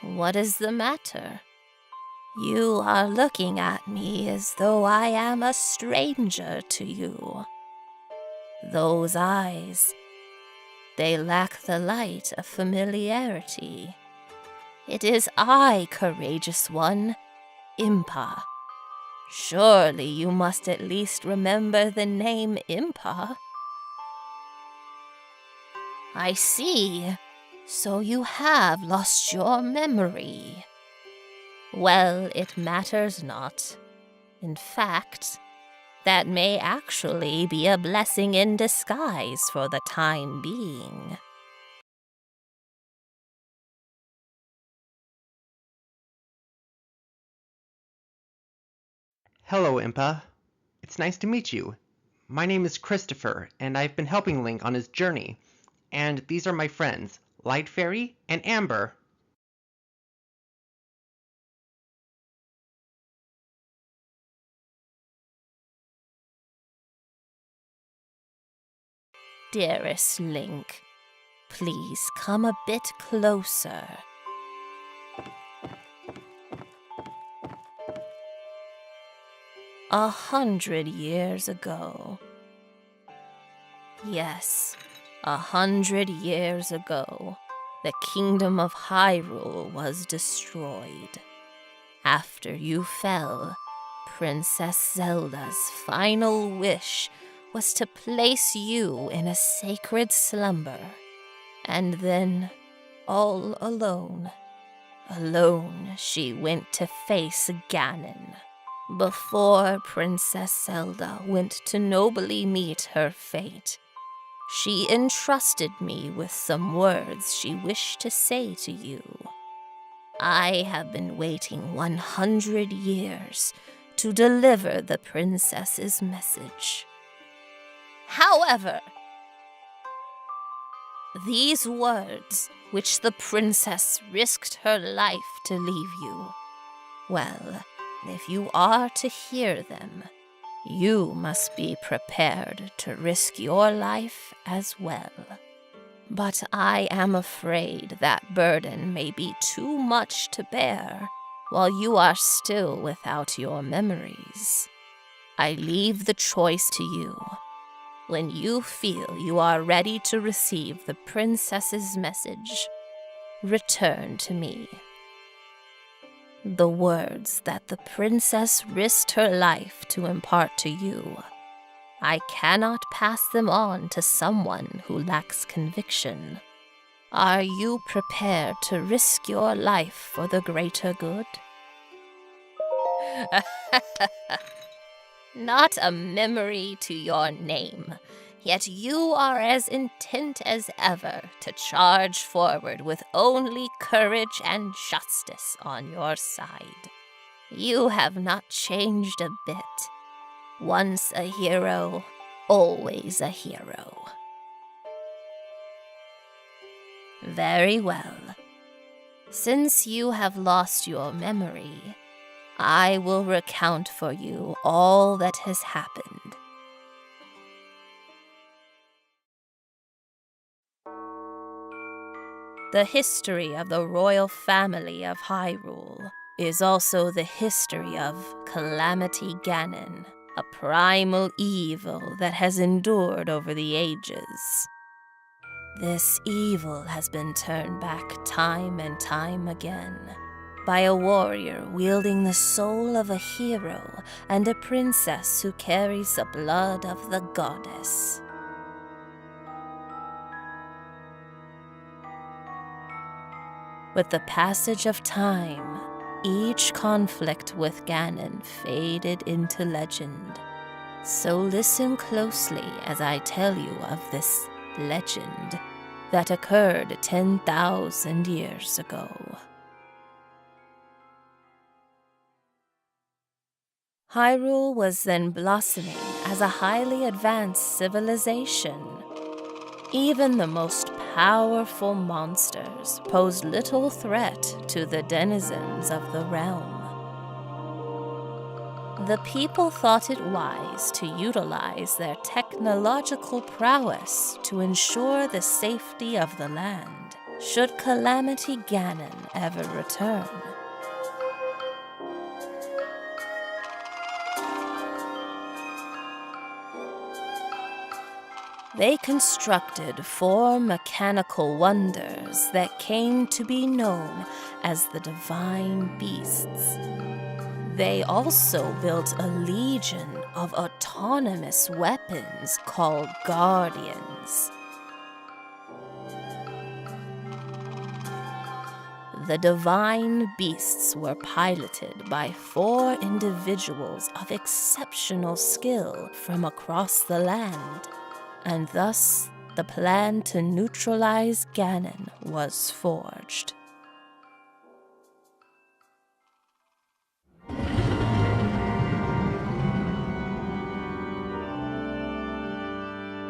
What is the matter? You are looking at me as though I am a stranger to you. Those eyes, they lack the light of familiarity. It is I, courageous one, Impa. Surely you must at least remember the name Impa. I see. So you have lost your memory. Well, it matters not. In fact, that may actually be a blessing in disguise for the time being. Hello, Impa. It's nice to meet you. My name is Christopher, and I've been helping Link on his journey. And these are my friends, Light Fairy and Amber. Dearest Link, please come a bit closer. 100 years ago. Yes, 100 years ago, the kingdom of Hyrule was destroyed. After you fell, Princess Zelda's final wish was to place you in a sacred slumber. And then, all alone, she went to face Ganon. Before Princess Zelda went to nobly meet her fate, she entrusted me with some words she wished to say to you. I have been waiting 100 years to deliver the princess's message. However, these words, which the princess risked her life to leave you, well, if you are to hear them, you must be prepared to risk your life as well. But I am afraid that burden may be too much to bear while you are still without your memories. I leave the choice to you. When you feel you are ready to receive the princess's message, return to me. The words that the princess risked her life to impart to you, I cannot pass them on to someone who lacks conviction. Are you prepared to risk your life for the greater good? Not a memory to your name, yet you are as intent as ever to charge forward with only courage and justice on your side. You have not changed a bit. Once a hero, always a hero. Very well. Since you have lost your memory, I will recount for you all that has happened. The history of the royal family of Hyrule is also the history of Calamity Ganon, a primal evil that has endured over the ages. This evil has been turned back time and time again by a warrior wielding the soul of a hero and a princess who carries the blood of the goddess. With the passage of time, each conflict with Ganon faded into legend. So listen closely as I tell you of this legend that occurred 10,000 years ago. Hyrule was then blossoming as a highly advanced civilization. Even the most powerful monsters posed little threat to the denizens of the realm. The people thought it wise to utilize their technological prowess to ensure the safety of the land. should Calamity Ganon ever return. They constructed 4 mechanical wonders that came to be known as the Divine Beasts. They also built a legion of autonomous weapons called Guardians. The Divine Beasts were piloted by 4 individuals of exceptional skill from across the land, and thus the plan to neutralize Ganon was forged.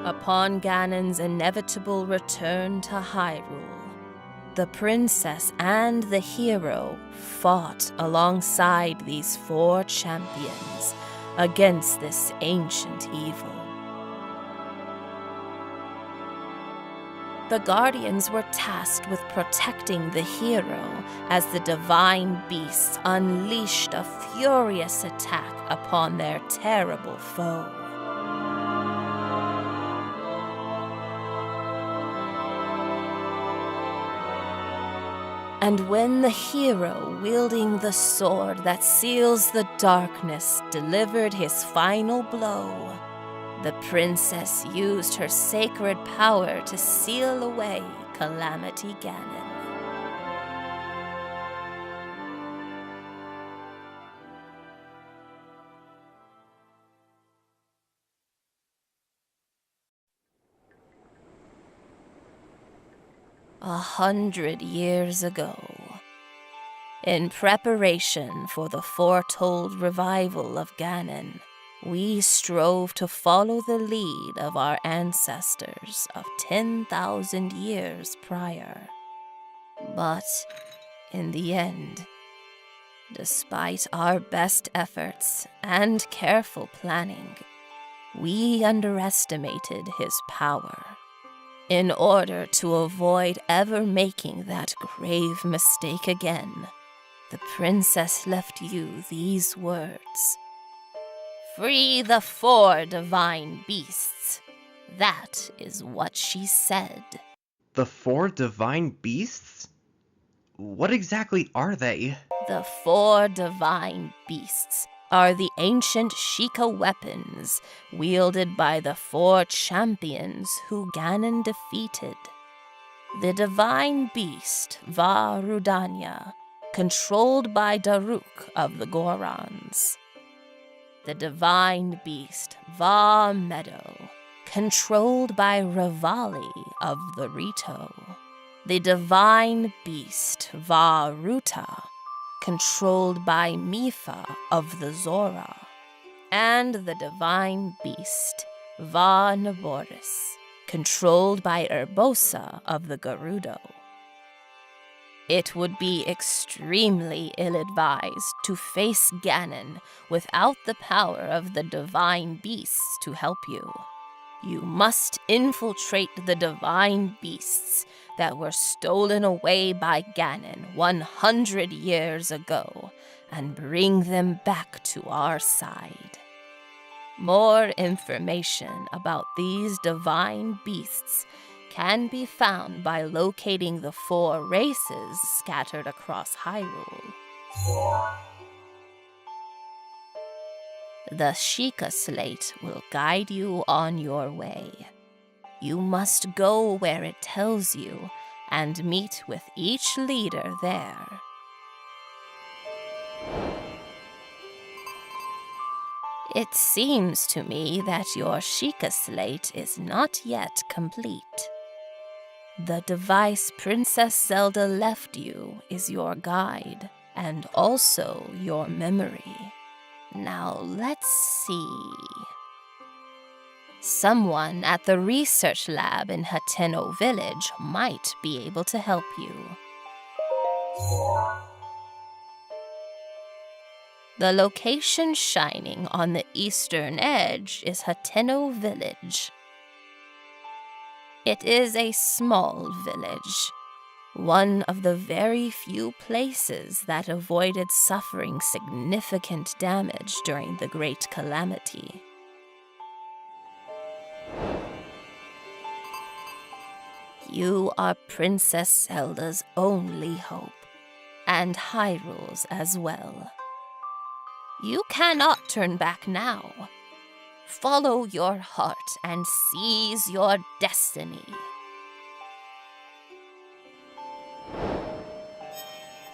Upon Ganon's inevitable return to Hyrule, the princess and the hero fought alongside these 4 champions against this ancient evil. The Guardians were tasked with protecting the hero as the Divine Beasts unleashed a furious attack upon their terrible foe. And when the hero wielding the sword that seals the darkness delivered his final blow, the princess used her sacred power to seal away Calamity Ganon. A 100 years ago, in preparation for the foretold revival of Ganon, we strove to follow the lead of our ancestors of 10,000 years prior. But, in the end, despite our best efforts and careful planning, we underestimated his power. In order to avoid ever making that grave mistake again, the princess left you these words. "Free the 4 divine beasts." That is what she said. The 4 divine beasts? What exactly are they? The 4 divine beasts are the ancient Sheikah weapons wielded by the 4 champions who Ganon defeated. The divine beast, Va Rudania, controlled by Daruk of the Gorons. The divine beast, Va Meadow, controlled by Revali of the Rito. The divine beast, Va Ruta, controlled by Mifa of the Zora, and the divine beast, Va Naboris, controlled by Urbosa of the Gerudo. It would be extremely ill-advised to face Ganon without the power of the divine beasts to help you. You must infiltrate the divine beasts that were stolen away by Ganon 100 years ago and bring them back to our side. More information about these divine beasts can be found by locating the 4 races scattered across Hyrule. The Sheikah Slate will guide you on your way. You must go where it tells you and meet with each leader there. It seems to me that your Sheikah Slate is not yet complete. The device Princess Zelda left you is your guide and also your memory. Now let's see. Someone at the research lab in Hateno Village might be able to help you. The location shining on the eastern edge is Hateno Village. It is a small village, one of the very few places that avoided suffering significant damage during the Great Calamity. You are Princess Zelda's only hope, and Hyrule's as well. You cannot turn back now. Follow your heart and seize your destiny.